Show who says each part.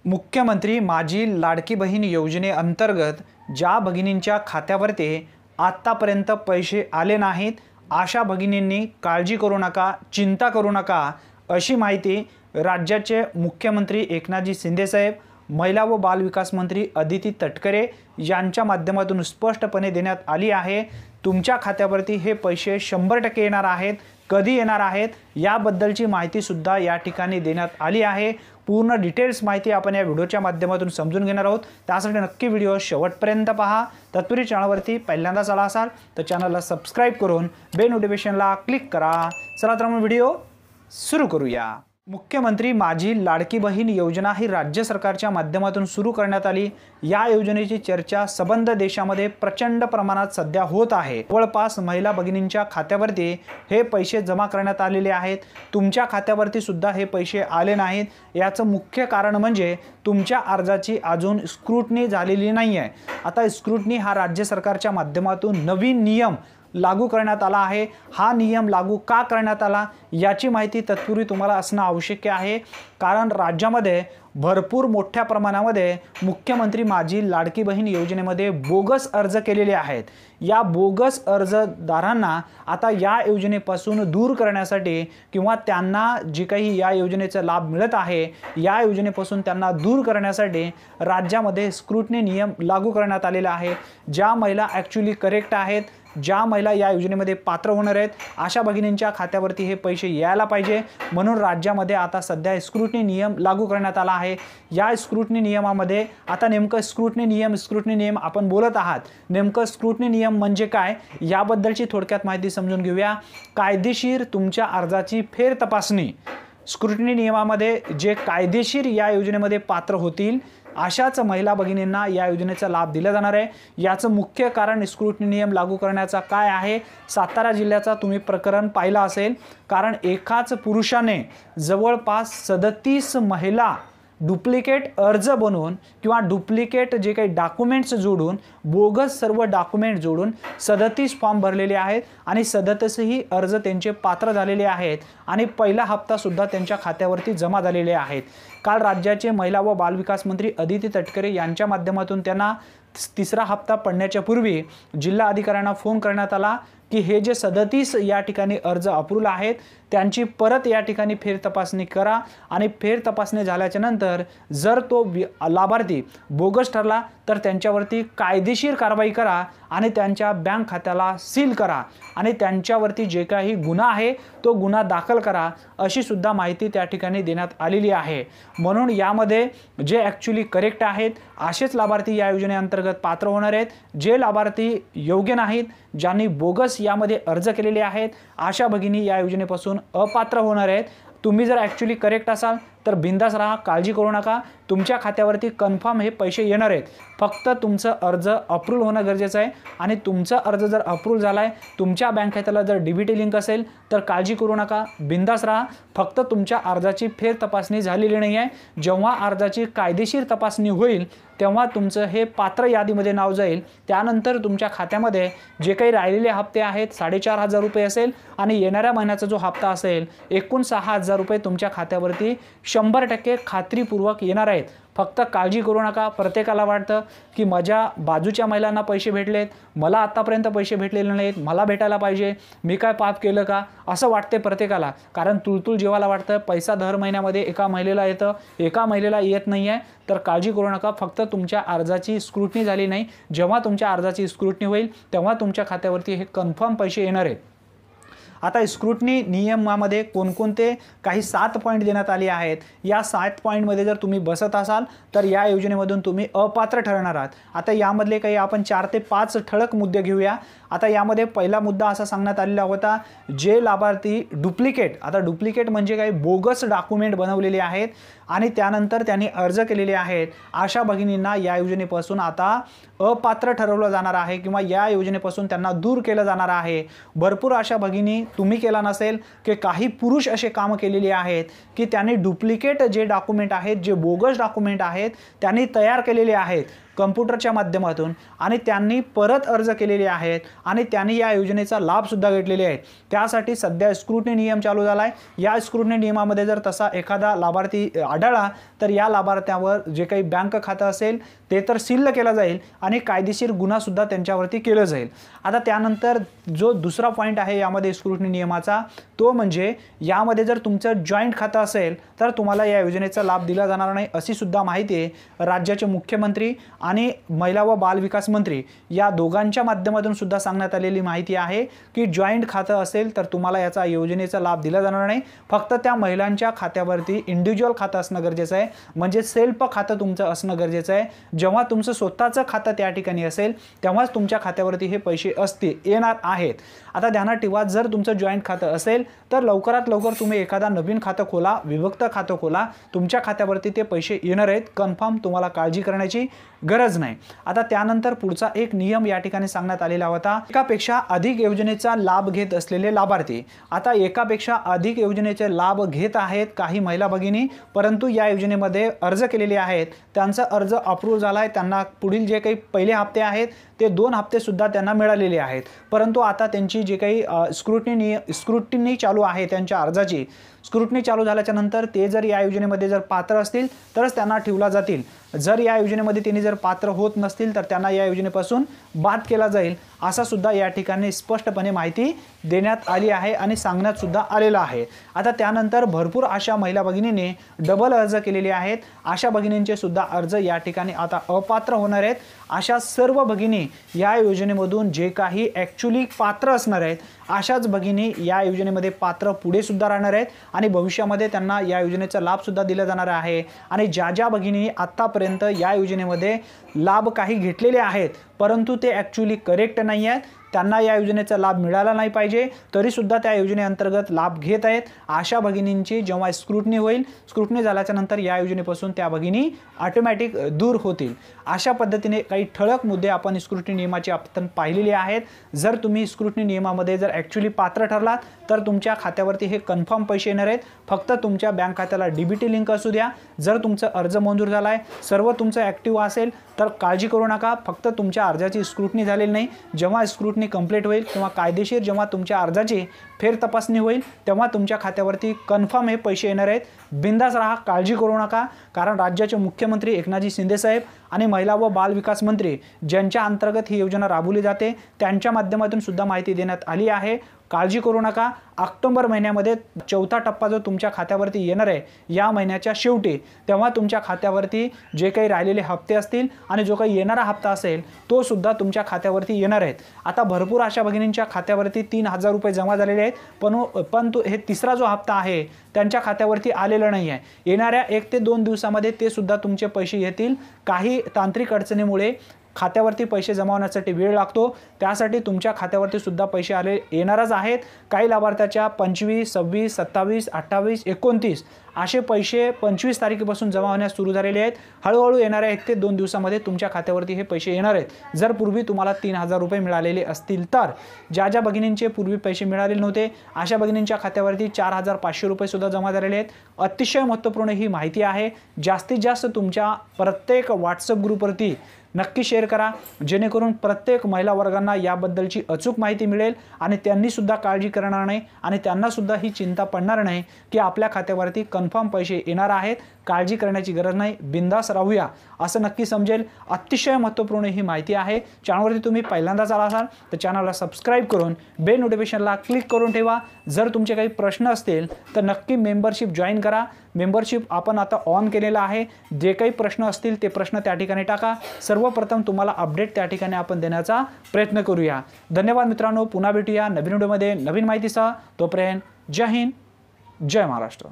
Speaker 1: मुख्यमंत्री माझी लाडकी बहीण योजनेअंतर्गत ज्या भगिनींच्या खात्यावरती आत्तापर्यंत पैसे आले नाहीत अशा भगिनींनी काळजी करू नका, चिंता करू नका, अशी माहिती राज्याचे मुख्यमंत्री एकनाथजी शिंदे साहेब, महिला व बाल विकास मंत्री अदिती तटकरे यांच्या माध्यमातून स्पष्टपणे देण्यात आली आहे। तुमच्या खात्यावरती हे पैसे 100% येणार आहेत। कधी येणार आहेत याबद्दलची माहिती सुद्धा या ठिकाणी देण्यात आली आहे। पूर्ण डिटेल्स माहिती आपण या व्हिडिओच्या माध्यमातून समजून घेणार आहोत। त्यासाठी नक्की व्हिडिओ शेवटपर्यंत पहा। तत्पूर्वी चॅनलवरती पहिल्यांदाच आला असाल तर चॅनलला सबस्क्राइब करून बेल नोटिफिकेशनला क्लिक करा। चला तर मग व्हिडिओ सुरू करूया। मुख्यमंत्री माझी लाडकी बहीण योजना ही राज्य सरकारच्या माध्यमातून सुरू करण्यात आली। या योजनेची चर्चा सबंध देशामध्ये प्रचंड प्रमाणात सध्या होत आहे। जवळपास महिला भगिनींच्या खात्यावरती हे पैसे जमा करण्यात आलेले आहेत। तुमच्या खात्यावरती सुद्धा हे पैसे आले नाहीत। याचं मुख्य कारण म्हणजे तुमच्या अर्जाची अजून स्क्रूटनी झालेली नाही आहे। आता स्क्रूटनी हा राज्य सरकारच्या माध्यमातून नवीन नियम लागू करण्यात आला आहे। हा नियम लागू का करण्यात आला याची माहिती तत्पूर्वी तुम्हाला असणं आवश्यक आहे, कारण राज्यामध्ये भरपूर मोठ्या प्रमाणामध्ये मुख्यमंत्री माझी लाडकी बहीण योजनेमध्ये बोगस अर्ज केलेले आहेत। या बोगस अर्जदारांना आता या योजनेपासून दूर करण्यासाठी किंवा त्यांना जे काही या योजनेचा लाभ मिळत आहे या योजनेपासून त्यांना दूर करण्यासाठी राज्यामध्ये स्क्रूटनी नियम लागू करण्यात आलेला आहे। ज्या महिला ॲक्च्युअली करेक्ट आहेत, ज्या महिला या योजनेमध्ये पात्र होणार आहेत अशा भगिनींच्या खात्यावरती हे पैसे यायला पाहिजे, म्हणून राज्यामध्ये आता सध्या स्क्रूटनी नियम लागू करण्यात आला आहे। या स्क्रूटनी नियमामध्ये आता नेमकं स्क्रूटनी नियम आपण बोलत आहात, नेमकं स्क्रूटनी नियम म्हणजे काय याबद्दलची थोडक्यात माहिती समजून घेऊया। कायदेशीर तुमच्या अर्जाची फेर तपासणी, स्क्रूटनी नियमामध्ये जे कायदेशीर या योजनेमध्ये पात्र होतील अशाच महिला भगिनींना या योजनेचा लाभ दिला जाणार आहे। याचं मुख्य कारण स्क्रूटनी नियम लागू करण्याचा काय आहे, सातारा जिल्ह्याचा तुम्ही प्रकरण पाहिलं असेल, कारण एकाच पुरुषाने जवळपास 37 महिला डुप्लिकेट अर्ज बनवून किंवा डुप्लिकेट जे काही डॉक्युमेंट्स जोडून, बोगस सर्व डॉक्युमेंट जोडून 37 फॉर्म भरलेले आहेत आणि 37ही अर्ज त्यांचे पात्र झालेले आहेत आणि पहिला हप्ता सुद्धा त्यांच्या खात्यावरती जमा झालेले आहेत। काल राज्याचे महिला व बाल विकास मंत्री अदिती तटकरे यांच्या माध्यमातून त्यांना तिसरा हप्ता पडण्याच्या पूर्वी जिल्हा अधिकाऱ्यांना फोन करण्यात आला की हे जे 37 या ठिकाणी अर्ज अप्रूव्ह आहेत त्यांची परत या ठिकाणी फेर तपासणी करा आणि फेर तपासणी झाल्याच्या नंतर जर तो लाभार्थी बोगस ठरला तर त्यांच्यावरती कायदेशीर कारवाई करा आणि त्यांच्या बँक खात्याला सील करा आणि त्यांच्यावरती जे काही गुन्हा आहे तो गुन्हा दाखल करा, अशी सुद्धा माहिती त्या ठिकाणी देण्यात आलेली आहे। म्हणून यामध्ये जे ॲक्च्युअली करेक्ट आहेत असेच लाभार्थी या योजनेअंतर्गत पात्र होणार आहेत। जे लाभार्थी योग्य नाहीत, ज्यांनी बोगस यामध्ये अर्ज केलेले आहेत अशा भगिनी या योजनेपासून अपात्र होणार आहेत। तुम्ही जर ॲक्च्युअली करेक्ट असाल तर बिंदास राहा, काळजी करू नका, तुमच्या खात्यावरती कन्फर्म हे पैसे येणार आहेत। फक्त तुमचं अर्ज अप्रूव्ह होणं गरजेचं आहे आणि तुमचा अर्ज जर अप्रूव्ह झाला आहे, तुमच्या बँक खात्याला जर डीबीटी लिंक असेल तर काळजी करू नका, बिंदास राहा। फक्त तुमच्या अर्जाची फेर तपासणी झालेली नाही आहे। जेव्हा अर्जाची कायदेशीर तपासणी होईल तेव्हा तुमचं हे पात्र यादीमध्ये नाव जाईल। त्यानंतर तुमच्या खात्यामध्ये जे काही राहिलेले हप्ते आहेत 4,500 रुपये असेल आणि येणाऱ्या महिन्याचा जो हप्ता असेल एकूण 6,000 रुपये तुमच्या खात्यावरती 100% खात्रीपूर्वक येणार आहेत। फक्त काळजी करू नका। प्रत्येकाला वाटतं की माझ्या बाजूच्या महिलांना पैसे भेटलेत, मला आत्तापर्यंत पैसे भेटलेले नाहीत, मला भेटायला पाहिजे, मी काय पाप केलं का, असं वाटते प्रत्येकाला। कारण तुळतुळ जीवाला वाटतं पैसा दर महिन्यामध्ये एका महिलेला येतं, एका महिलेला येत नाही आहे। तर काळजी करू नका, फक्त तुमच्या अर्जाची स्क्रूटनी झाली नाही, जेव्हा तुमच्या अर्जाची स्क्रूटनी होईल तेव्हा तुमच्या खात्यावरती हे कन्फर्म पैसे येणार आहेत। आता स्क्रूटनी नियमामध्ये कोणकोणते काही 7 पॉईंट देण्यात आले आहेत। या 7 पॉईंटमध्ये जर तुम्ही बसत असाल तर या योजनेमधून तुम्ही अपात्र ठरणार आहात। आता यामधले काही आपण 4 ते 5 ठळक मुद्दे घेऊया। आता यामध्ये पहिला मुद्दा असा सांगण्यात आलेला होता, जे लाभार्थी डुप्लिकेट, आता डुप्लिकेट म्हणजे काही बोगस डॉक्युमेंट बनवलेले आहेत आणि त्यानंतर त्यांनी अर्ज केलेले आहेत अशा भगिनींना या योजनेपासून आता अपात्र ठरवलं जाणार आहे किंवा या योजनेपासून त्यांना दूर केलं जाणार आहे। भरपूर अशा भगिनी तुम्ही केला नसेल की काही पुरुष असे काम केलेले आहेत की त्यांनी डुप्लिकेट जे डॉक्युमेंट आहेत, जे बोगस डॉक्युमेंट आहेत त्यांनी तयार केलेले आहेत, कम्प्युटरच्या माध्यमातून आणि त्यांनी परत अर्ज केलेले आहेत आणि त्यांनी या योजनेचा लाभ सुद्धा घेतलेले आहे। त्यासाठी सध्या स्क्रुटनी नियम चालू झाला आहे। या स्क्रुटनी नियमामध्ये जर तसा एखादा लाभार्थी आढळला तर या लाभार्थ्यावर जे काही बँक खातं असेल ते तर सील केलं जाईल आणि कायदेशीर गुन्हा सुद्धा त्यांच्यावरती केलं जाईल। आता त्यानंतर जो दुसरा पॉइंट आहे यामध्ये स्क्रुटनी नियमाचा तो म्हणजे यामध्ये जर तुमचं जॉइंट खातं असेल तर तुम्हाला या योजनेचा लाभ दिला जाणार नाही अशी सुद्धा माहिती आहे राज्याचे मुख्यमंत्री आणि महिला व बाल विकास मंत्री या दोघांच्या माध्यमातून सुद्धा सांगण्यात आलेली माहिती आहे की जॉइंट खातं असेल तर तुम्हाला याचा योजनेचा लाभ दिला जाणार नाही। फक्त त्या महिलांच्या खात्यावरती इंडिव्हिज्युअल खातं असणं गरजेचं आहे, म्हणजे सेल्फ खातं तुमचं असणं गरजेचं आहे। जेव्हा तुमचं स्वतःचं खातं त्या ठिकाणी असेल तेव्हाच तुमच्या खात्यावरती हे पैसे येणार आहेत। आता ध्यानात ठेवा, जर तुमचं जॉइंट खातं असेल तर लवकरात लवकर तुम्ही एखादा नवीन खातं खोला, विभक्त खातं खोला, तुमच्या खात्यावरती ते पैसे येणार आहेत कन्फर्म, तुम्हाला काळजी करण्याची गरज नाही। आता त्यानंतर पुढचा एक नियम या ठिकाणी सांगण्यात आलेला होता, एकापेक्षा अधिक योजनेचा लाभ घेत असलेले लाभार्थी। आता एकापेक्षा अधिक योजनेचे लाभ घेत आहेत काही महिला भगिनी, परंतु या योजनेमध्ये अर्ज केलेले आहेत, त्यांचा अर्ज अप्रूव्ह झालाय, त्यांना पुढील जे काही पहिले हप्ते आहेत ते 2 हप्ते सुद्धा त्यांना मिळालेले आहेत, परंतु आता त्यांची जे काही स्क्रुटनी चालू आहे त्यांच्या अर्जाची स्क्रुटनी चालू झाल्याच्या नंतर ते जर या योजनेमध्ये जर पात्र असतील तरच त्यांना ठेवला जातील। जर या योजनेमध्ये त्यांनी जर पात्र होत नसतील तर त्यांना या योजनेपासून बाद केला जाईल असा सुद्धा या ठिकाणी स्पष्टपणे माहिती देण्यात आली आहे आणि सांगण्यात सुद्धा आलेला आहे। आता त्यानंतर भरपूर अशा महिला भगिनींनी डबल अर्ज केलेले आहेत, अशा भगिनींचे सुद्धा अर्ज या ठिकाणी आता अपात्र होणार आहेत। अशा सर्व भगिनी या योजनेमधून जे काही ॲक्च्युअली पात्र असणार आहेत अशाच भगिनी या योजनेमध्ये पात्र पुढे सुद्धा राहणार आहेत आणि भविष्यामध्ये त्यांना या योजनेचा लाभ सुद्धा दिला जाणार आहे। आणि ज्या भगिनी आतापर्यंत या योजनेमध्ये लाभ काही घेतलेले आहेत परंतु ते ॲक्च्युअली करेक्ट नाही आहेत, त्यांना या योजनेचा लाभ मिळाला नाही पाहिजे तरी सुद्धा त्या योजनेअंतर्गत लाभ घेत आहेत, अशा भगिनींची जेव्हा स्क्रुटनी होईल, स्क्रुटनी झाल्याच्या नंतर या योजनेपासून त्या भगिनी ऑटोमॅटिक दूर होतील। अशा पद्धतीने काही ठळक मुद्दे आपण स्क्रुटनी नियमाचे आपण पाहिलेले आहेत। जर तुम्ही स्क्रुटनी नियमामध्ये जर ॲक्च्युअली पात्र ठरलात तर तुमच्या खात्यावरती हे कन्फर्म पैसे येणार आहेत। फक्त तुमच्या बँक खात्याला डीबीटी लिंक असू द्या। जर तुमचा अर्ज मंजूर झाला आहे, सर्व तुमचं ॲक्टिव्ह असेल तर काळजी करू नका, फक्त तुमच्या अर्जाची स्क्रुटनी झालेली नाही, जेव्हा स्क्रुटनी कंप्लीट होईल किंवा कायदेशीर जेव्हा तुमच्या अर्जाची फेर तपासणी होईल तेव्हा तुमच्या खात्यावरती कन्फर्म हे पैसे येणार आहेत। बिंदास राहा, काळजी करू नका, कारण राज्याचे मुख्यमंत्री एकनाथजी शिंदे साहेब आणि महिला व बाल विकास मंत्री ज्यांच्या अंतर्गत ही योजना राबवली जाते त्यांच्या माध्यमातून सुद्धा माहिती देण्यात आली आहे। काळजी करू नका। ऑक्टोबर महिन्यामध्ये 4था टप्पा जो तुमच्या खात्यावरती येणार आहे या महिन्याच्या शेवटी, तेव्हा तुमच्या खात्यावरती जे काही राहिलेले हप्ते असतील आणि जो काही येणारा हप्ता असेल तो सुद्धा तुमच्या खात्यावरती येणार आहेत। आता भरपूर अशा भगिनींच्या खात्यावरती 3000 रुपये जमा झालेले आहेत, पण हे तिसरा जो हप्ता आहे त्यांच्या खात्यावरती आलेला नाही आहे। येणाऱ्या 1 ते 2 दिवसामध्ये ते सुद्धा तुमचे पैसे येतील। काही तांत्रिक अडचणीमुळे खात्यावरती पैसे जमा होण्यासाठी वेळ लागतो, त्यासाठी तुमच्या खात्यावरती सुद्धा पैसे येणारच आहेत। काही लाभार्थ्याच्या 25, 26, 27, 28, 29 असे पैसे 25 तारखेपासून जमा होण्यास सुरू झालेले आहेत। हळूहळू येणाऱ्या 1 ते 2 दिवसामध्ये तुमच्या खात्यावरती हे पैसे येणार आहेत। जर पूर्वी तुम्हाला 3000 रुपये मिळालेले असतील तर, ज्या भगिनींचे पूर्वी पैसे मिळालेले नव्हते अशा भगिनींच्या खात्यावरती 4500 रुपये सुद्धा जमा झालेले आहेत। अतिशय महत्त्वपूर्ण ही माहिती आहे, जास्तीत जास्त तुमच्या प्रत्येक व्हॉट्सअप ग्रुपवरती नक्की शेअर करा, जेणेकरून प्रत्येक महिला वर्गांना याबद्दलची अचूक माहिती मिळेल आणि त्यांनी सुद्धा काळजी करणार नाही आणि त्यांना सुद्धा ही चिंता पडणार नाही की आपल्या खात्यावरती कन्फर्म पैसे येणार आहेत, काळजी करण्याची गरज नाही, बिंदास राहूया असं नक्की समजेल। अतिशय महत्त्वपूर्ण ही माहिती आहे। चॅनलवरती तुम्ही पहिल्यांदाच आला असाल तर चॅनलला सबस्क्राईब करून बेल नोटिफिकेशनला क्लिक करून ठेवा। जर तुमचे काही प्रश्न असतील तर नक्की मेंबरशिप जॉईन करा। मेंबरशिप आपण आता ऑन केलेला आहे, जे काही प्रश्न असतील ते प्रश्न त्या ठिकाणी टाका, सर्वप्रथम तुम्हाला अपडेट त्या ठिकाणी आपण देण्याचा प्रयत्न करूया। धन्यवाद मित्रांनो, पुन्हा भेटूया नवीन व्हिडिओमध्ये नवीन माहितीसह। तोपर्यंत जय हिंद, जय महाराष्ट्र।